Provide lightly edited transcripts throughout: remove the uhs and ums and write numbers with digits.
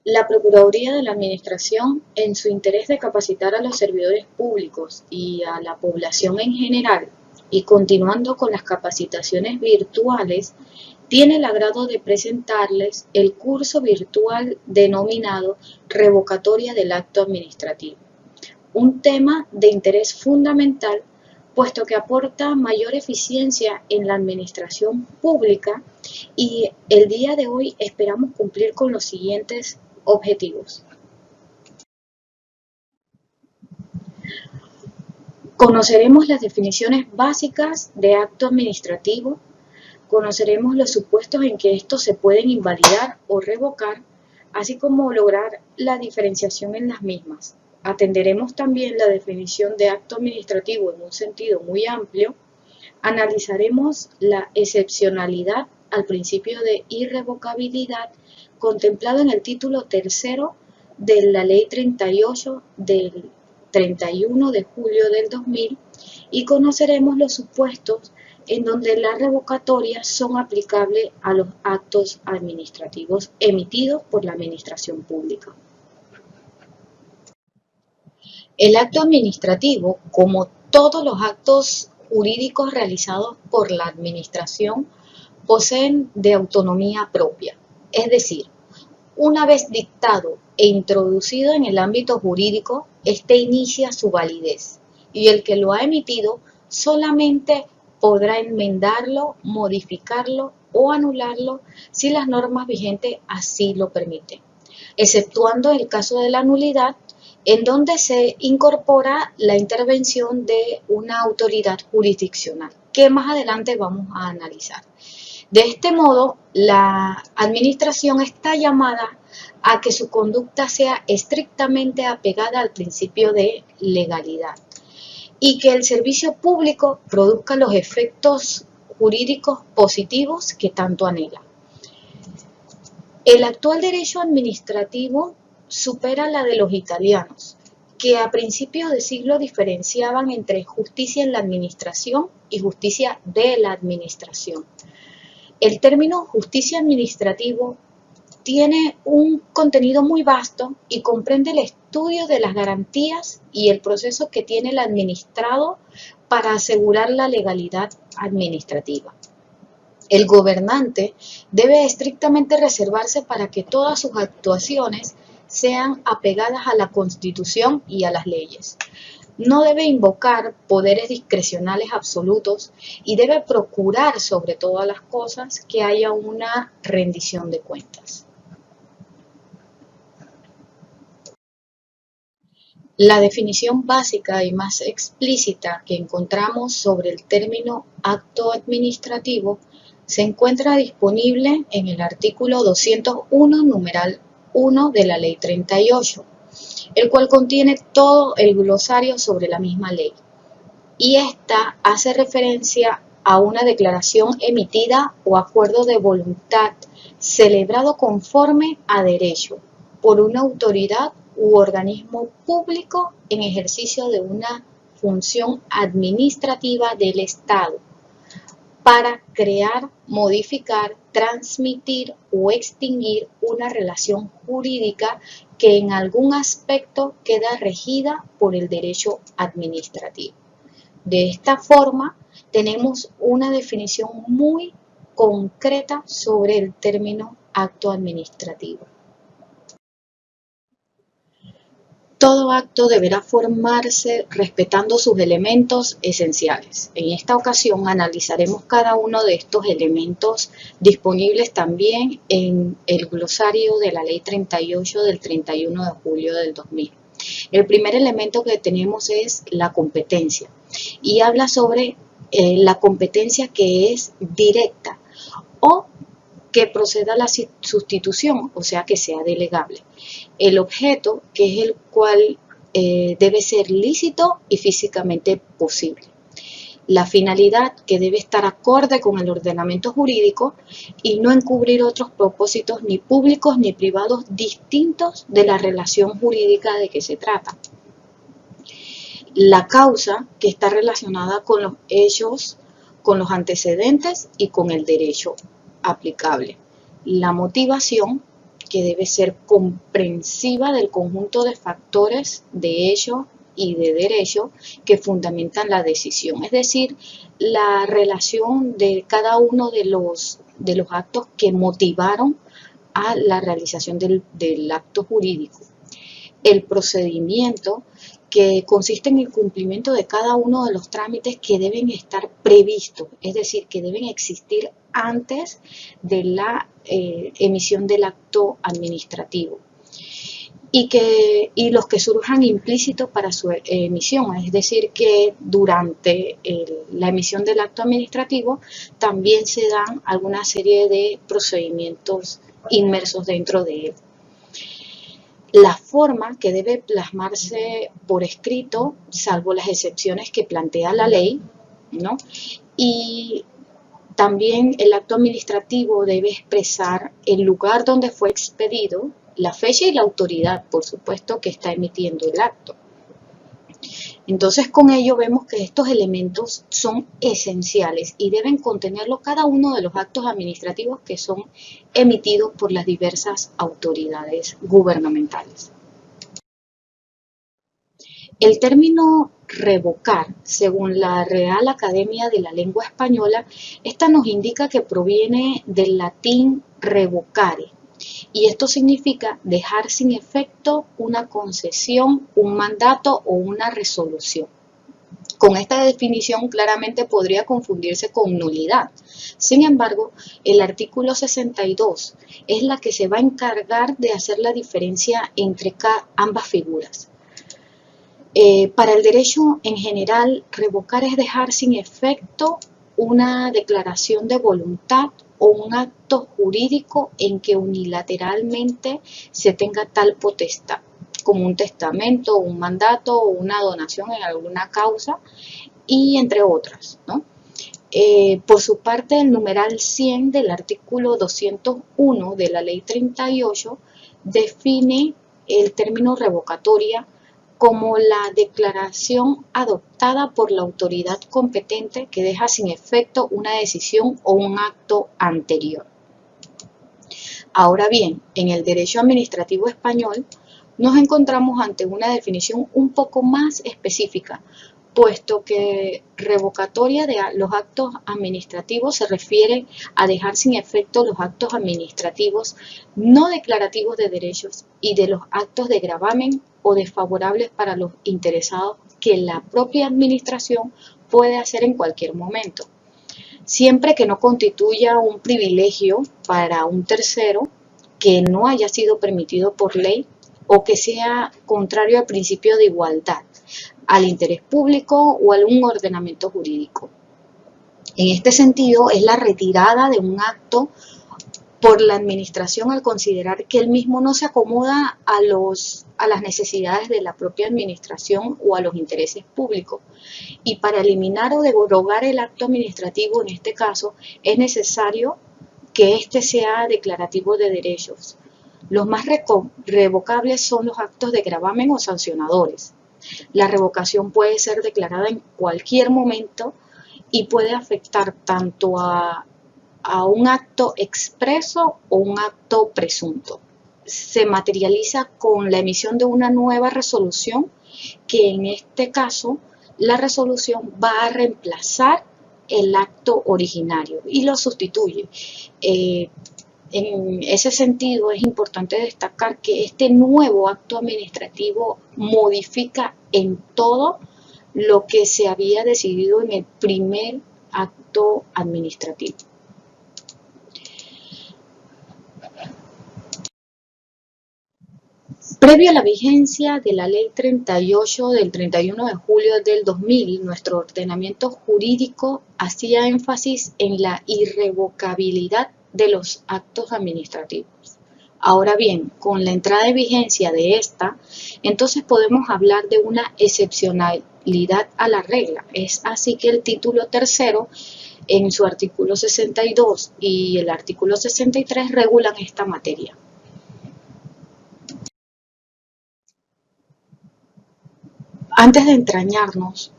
La Procuraduría de la Administración, en su interés de capacitar a los servidores públicos y a la población en general, y continuando con las capacitaciones virtuales, tiene el agrado de presentarles el curso virtual denominado Revocatoria del Acto Administrativo, un tema de interés fundamental puesto que aporta mayor eficiencia en la administración pública y el día de hoy esperamos cumplir con los siguientes objetivos. Conoceremos las definiciones básicas de acto administrativo, conoceremos los supuestos en que estos se pueden invalidar o revocar, así como lograr la diferenciación en las mismas. Atenderemos también la definición de acto administrativo en un sentido muy amplio. Analizaremos la excepcionalidad al principio de irrevocabilidad contemplado en el título tercero de la Ley 38 del 31 de julio del 2000 y conoceremos los supuestos en donde las revocatorias son aplicables a los actos administrativos emitidos por la administración pública. El acto administrativo, como todos los actos jurídicos realizados por la administración, poseen de autonomía propia, es decir, una vez dictado e introducido en el ámbito jurídico, éste inicia su validez y el que lo ha emitido solamente podrá enmendarlo, modificarlo o anularlo si las normas vigentes así lo permiten, exceptuando el caso de la nulidad, en donde se incorpora la intervención de una autoridad jurisdiccional, que más adelante vamos a analizar. De este modo, la administración está llamada a que su conducta sea estrictamente apegada al principio de legalidad y que el servicio público produzca los efectos jurídicos positivos que tanto anhela. El actual derecho administrativo supera la de los italianos, que a principios de siglo diferenciaban entre justicia en la administración y justicia de la administración. El término justicia administrativo tiene un contenido muy vasto y comprende el estudio de las garantías y el proceso que tiene el administrado para asegurar la legalidad administrativa. El gobernante debe estrictamente reservarse para que todas sus actuaciones sean apegadas a la Constitución y a las leyes. No debe invocar poderes discrecionales absolutos y debe procurar sobre todas las cosas que haya una rendición de cuentas. La definición básica y más explícita que encontramos sobre el término acto administrativo se encuentra disponible en el artículo 201, numeral 1 de la Ley 38, el cual contiene todo el glosario sobre la misma ley. Y esta hace referencia a una declaración emitida o acuerdo de voluntad celebrado conforme a derecho por una autoridad u organismo público en ejercicio de una función administrativa del Estado para crear, modificar, transmitir o extinguir una relación jurídica que en algún aspecto queda regida por el derecho administrativo. De esta forma, tenemos una definición muy concreta sobre el término acto administrativo. Todo acto deberá formarse respetando sus elementos esenciales. En esta ocasión analizaremos cada uno de estos elementos disponibles también en el glosario de la Ley 38 del 31 de julio del 2000. El primer elemento que tenemos es la competencia y habla sobre la competencia que es directa o que proceda a la sustitución, o sea que sea delegable. El objeto, que es el cual debe ser lícito y físicamente posible. La finalidad, que debe estar acorde con el ordenamiento jurídico y no encubrir otros propósitos ni públicos ni privados distintos de la relación jurídica de que se trata. La causa, que está relacionada con los hechos, con los antecedentes y con el derecho aplicable. La motivación, que debe ser comprensiva del conjunto de factores de hecho y de derecho que fundamentan la decisión, es decir, la relación de cada uno de los actos que motivaron a la realización del acto jurídico. El procedimiento, que consiste en el cumplimiento de cada uno de los trámites que deben estar previstos, es decir, que deben existir antes de la emisión del acto administrativo, y los que surjan implícitos para su emisión, es decir, que durante la emisión del acto administrativo también se dan alguna serie de procedimientos inmersos dentro de él. La forma que debe plasmarse por escrito, salvo las excepciones que plantea la ley, ¿no? Y también el acto administrativo debe expresar el lugar donde fue expedido, la fecha y la autoridad, por supuesto, que está emitiendo el acto. Entonces, con ello vemos que estos elementos son esenciales y deben contenerlo cada uno de los actos administrativos que son emitidos por las diversas autoridades gubernamentales. El término revocar, según la Real Academia de la Lengua Española, esta nos indica que proviene del latín revocare, y esto significa dejar sin efecto una concesión, un mandato o una resolución. Con esta definición claramente podría confundirse con nulidad. Sin embargo, el artículo 62 es la que se va a encargar de hacer la diferencia entre ambas figuras. Para el derecho en general, revocar es dejar sin efecto una declaración de voluntad o un acto jurídico en que unilateralmente se tenga tal potestad, como un testamento, un mandato o una donación en alguna causa, y entre otras, ¿no? Por su parte, el numeral 100 del artículo 201 de la Ley 38 define el término revocatoria como la declaración adoptada por la autoridad competente que deja sin efecto una decisión o un acto anterior. Ahora bien, en el derecho administrativo español nos encontramos ante una definición un poco más específica, puesto que revocatoria de los actos administrativos se refiere a dejar sin efecto los actos administrativos no declarativos de derechos y de los actos de gravamen o desfavorables para los interesados que la propia administración puede hacer en cualquier momento, siempre que no constituya un privilegio para un tercero que no haya sido permitido por ley o que sea contrario al principio de igualdad, al interés público o a un ordenamiento jurídico. En este sentido, es la retirada de un acto por la administración al considerar que el mismo no se acomoda a las necesidades de la propia administración o a los intereses públicos. Y para eliminar o derogar el acto administrativo, en este caso, es necesario que éste sea declarativo de derechos. Los más revocables son los actos de gravamen o sancionadores. La revocación puede ser declarada en cualquier momento y puede afectar tanto a un acto expreso o un acto presunto. Se materializa con la emisión de una nueva resolución, que en este caso la resolución va a reemplazar el acto originario y lo sustituye. En ese sentido, es importante destacar que este nuevo acto administrativo modifica en todo lo que se había decidido en el primer acto administrativo. Previo a la vigencia de la Ley 38 del 31 de julio del 2000, nuestro ordenamiento jurídico hacía énfasis en la irrevocabilidad de los actos administrativos. Ahora bien, con la entrada en vigencia de esta, entonces podemos hablar de una excepcionalidad a la regla. Es así que el título tercero, en su artículo 62 y el artículo 63, regulan esta materia. Antes de entrañarnos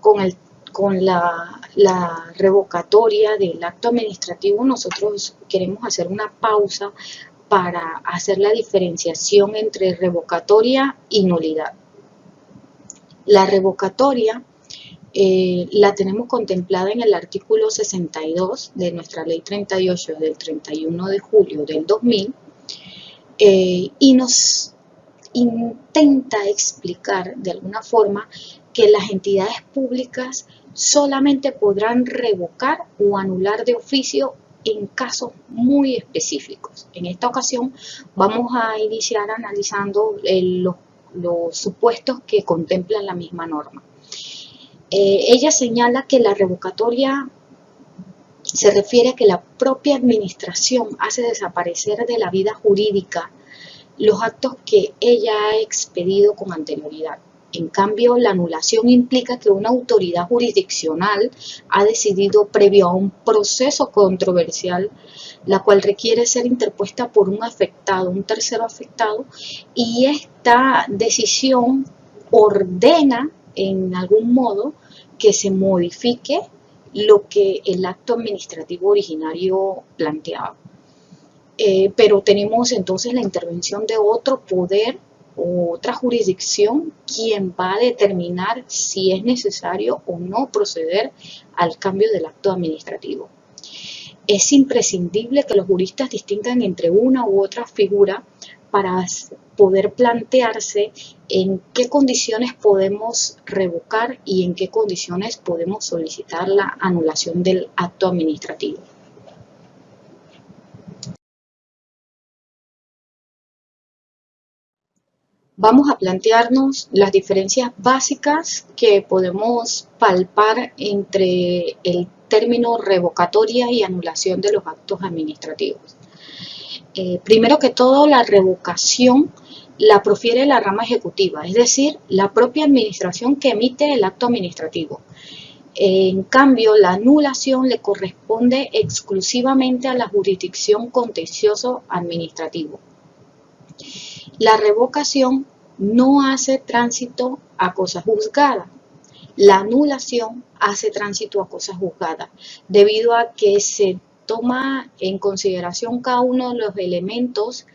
con la revocatoria del acto administrativo, nosotros queremos hacer una pausa para hacer la diferenciación entre revocatoria y nulidad. La revocatoria la tenemos contemplada en el artículo 62 de nuestra ley 38 del 31 de julio del 2000 y nos intenta explicar de alguna forma que las entidades públicas solamente podrán revocar o anular de oficio en casos muy específicos. En esta ocasión vamos a iniciar analizando los supuestos que contemplan la misma norma. Ella señala que la revocatoria se refiere a que la propia administración hace desaparecer de la vida jurídica los actos que ella ha expedido con anterioridad. En cambio, la anulación implica que una autoridad jurisdiccional ha decidido previo a un proceso controversial, la cual requiere ser interpuesta por un afectado, un tercero afectado, y esta decisión ordena en algún modo que se modifique lo que el acto administrativo originario planteaba. Pero tenemos entonces la intervención de otro poder o otra jurisdicción quien va a determinar si es necesario o no proceder al cambio del acto administrativo. Es imprescindible que los juristas distingan entre una u otra figura para poder plantearse en qué condiciones podemos revocar y en qué condiciones podemos solicitar la anulación del acto administrativo. Vamos a plantearnos las diferencias básicas que podemos palpar entre el término revocatoria y anulación de los actos administrativos. Primero que todo, la revocación la profiere la rama ejecutiva, es decir, la propia administración que emite el acto administrativo. En cambio, la anulación le corresponde exclusivamente a la jurisdicción contencioso administrativo. La revocación no hace tránsito a cosa juzgada. La anulación hace tránsito a cosa juzgada, debido a que se toma en consideración cada uno de los elementos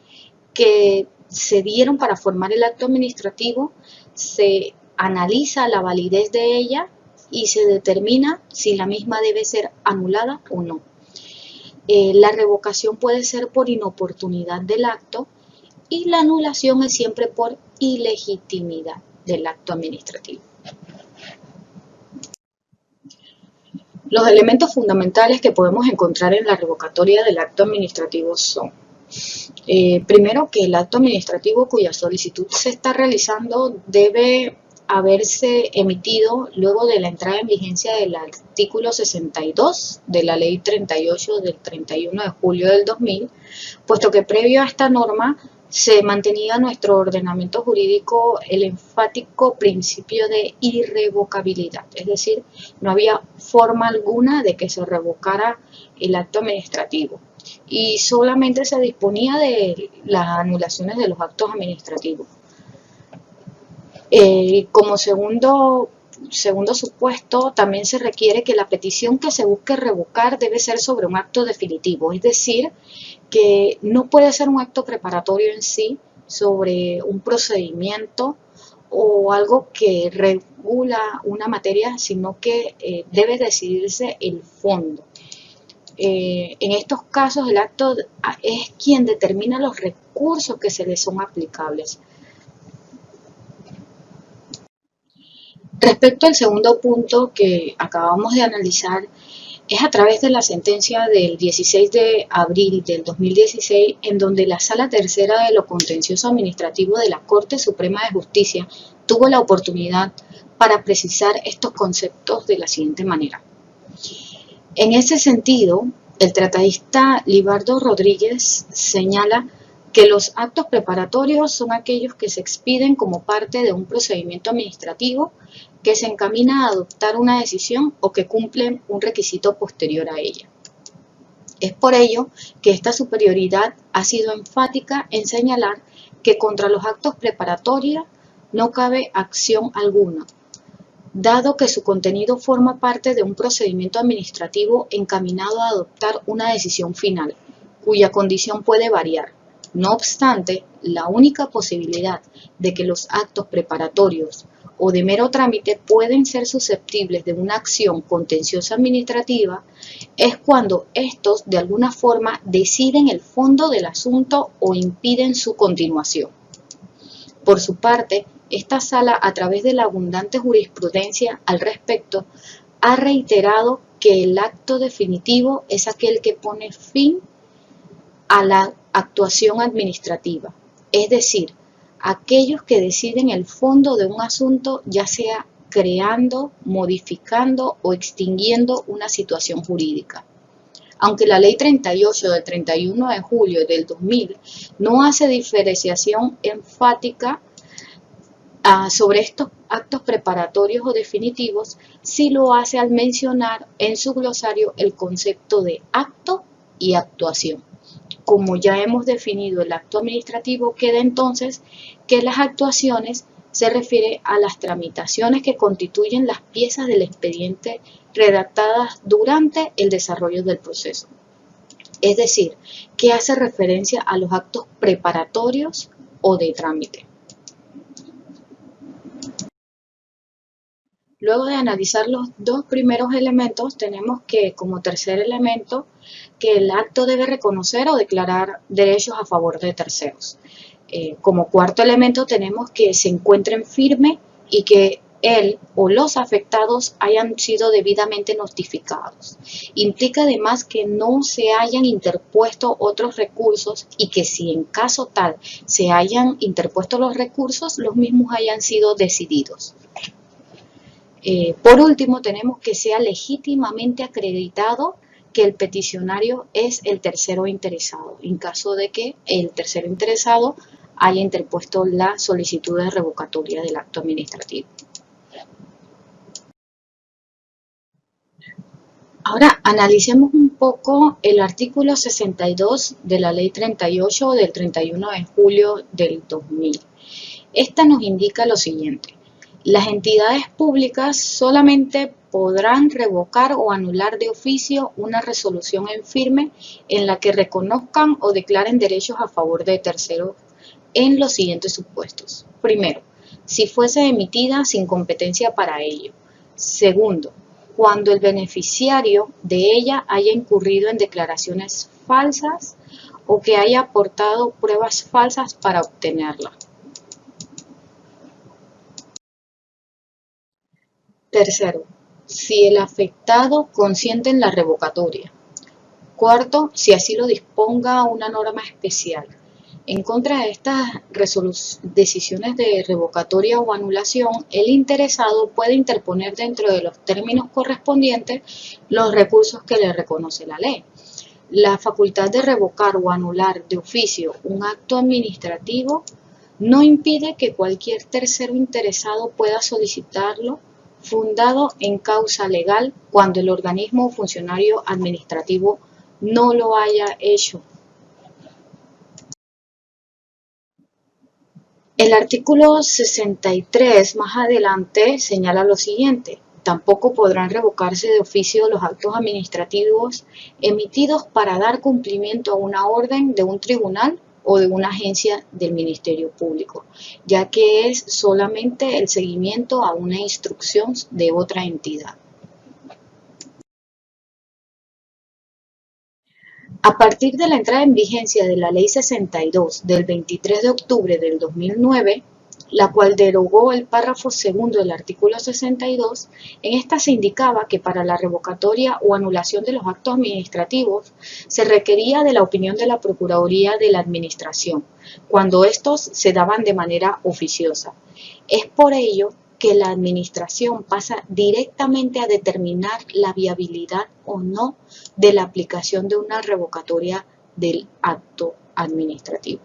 que se dieron para formar el acto administrativo, se analiza la validez de ella y se determina si la misma debe ser anulada o no. La revocación puede ser por inoportunidad del acto y la anulación es siempre por ilegitimidad del acto administrativo. Los elementos fundamentales que podemos encontrar en la revocatoria del acto administrativo son: primero, que el acto administrativo cuya solicitud se está realizando debe haberse emitido luego de la entrada en vigencia del artículo 62 de la ley 38 del 31 de julio del 2000, puesto que previo a esta norma se mantenía en nuestro ordenamiento jurídico el enfático principio de irrevocabilidad, es decir, no había forma alguna de que se revocara el acto administrativo y solamente se disponía de las anulaciones de los actos administrativos. Como segundo supuesto, también se requiere que la petición que se busque revocar debe ser sobre un acto definitivo, es decir, que no puede ser un acto preparatorio en sí sobre un procedimiento o algo que regula una materia, sino que debe decidirse el fondo. En estos casos, el acto es quien determina los recursos que se le son aplicables. Respecto al segundo punto que acabamos de analizar, es a través de la sentencia del 16 de abril del 2016, en donde la Sala Tercera de lo Contencioso Administrativo de la Corte Suprema de Justicia tuvo la oportunidad para precisar estos conceptos de la siguiente manera. En ese sentido, el tratadista Libardo Rodríguez señala que los actos preparatorios son aquellos que se expiden como parte de un procedimiento administrativo que se encamina a adoptar una decisión o que cumplen un requisito posterior a ella. Es por ello que esta superioridad ha sido enfática en señalar que contra los actos preparatorios no cabe acción alguna, dado que su contenido forma parte de un procedimiento administrativo encaminado a adoptar una decisión final, cuya condición puede variar. No obstante, la única posibilidad de que los actos preparatorios o de mero trámite pueden ser susceptibles de una acción contenciosa administrativa es cuando estos de alguna forma deciden el fondo del asunto o impiden su continuación. Por su parte, esta sala, a través de la abundante jurisprudencia al respecto, ha reiterado que el acto definitivo es aquel que pone fin a la actuación administrativa, es decir, aquellos que deciden el fondo de un asunto, ya sea creando, modificando o extinguiendo una situación jurídica. Aunque la Ley 38 del 31 de julio del 2000 no hace diferenciación enfática sobre estos actos preparatorios o definitivos, sí lo hace al mencionar en su glosario el concepto de acto y actuación. Como ya hemos definido el acto administrativo, queda entonces que las actuaciones se refiere a las tramitaciones que constituyen las piezas del expediente redactadas durante el desarrollo del proceso. Es decir, que hace referencia a los actos preparatorios o de trámite. Luego de analizar los dos primeros elementos, tenemos que, como tercer elemento, que el acto debe reconocer o declarar derechos a favor de terceros. Como cuarto elemento, tenemos que se encuentren firme y que él o los afectados hayan sido debidamente notificados. Implica además que no se hayan interpuesto otros recursos y que si en caso tal se hayan interpuesto los recursos, los mismos hayan sido decididos. Por último, tenemos que sea legítimamente acreditado que el peticionario es el tercero interesado, en caso de que el tercero interesado haya interpuesto la solicitud de revocatoria del acto administrativo. Ahora, analicemos un poco el artículo 62 de la Ley 38 del 31 de julio del 2000. Esta nos indica lo siguiente. Las entidades públicas solamente podrán revocar o anular de oficio una resolución en firme en la que reconozcan o declaren derechos a favor de terceros en los siguientes supuestos. Primero, si fuese emitida sin competencia para ello. Segundo, cuando el beneficiario de ella haya incurrido en declaraciones falsas o que haya aportado pruebas falsas para obtenerla. Tercero, si el afectado consiente en la revocatoria. Cuarto, si así lo disponga una norma especial. En contra de estas decisiones de revocatoria o anulación, el interesado puede interponer dentro de los términos correspondientes los recursos que le reconoce la ley. La facultad de revocar o anular de oficio un acto administrativo no impide que cualquier tercero interesado pueda solicitarlo fundado en causa legal cuando el organismo o funcionario administrativo no lo haya hecho. El artículo 63 más adelante señala lo siguiente: tampoco podrán revocarse de oficio los actos administrativos emitidos para dar cumplimiento a una orden de un tribunal o de una agencia del Ministerio Público, ya que es solamente el seguimiento a una instrucción de otra entidad. A partir de la entrada en vigencia de la Ley 62 del 23 de octubre del 2009, la cual derogó el párrafo segundo del artículo 62, en esta se indicaba que para la revocatoria o anulación de los actos administrativos se requería de la opinión de la Procuraduría de la Administración, cuando estos se daban de manera oficiosa. Es por ello que la Administración pasa directamente a determinar la viabilidad o no de la aplicación de una revocatoria del acto administrativo.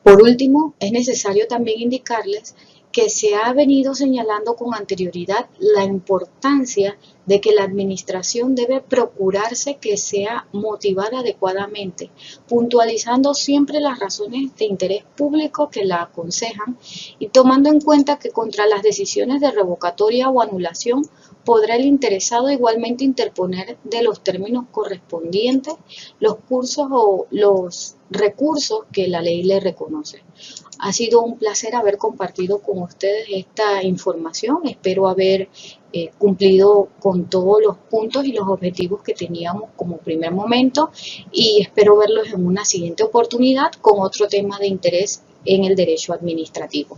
Por último, es necesario también indicarles que se ha venido señalando con anterioridad la importancia de que la administración debe procurarse que sea motivada adecuadamente, puntualizando siempre las razones de interés público que la aconsejan y tomando en cuenta que contra las decisiones de revocatoria o anulación podrá el interesado igualmente interponer de los términos correspondientes los cursos o los recursos que la ley le reconoce. Ha sido un placer haber compartido con ustedes esta información. Espero haber cumplido con todos los puntos y los objetivos que teníamos como primer momento, y espero verlos en una siguiente oportunidad con otro tema de interés en el derecho administrativo.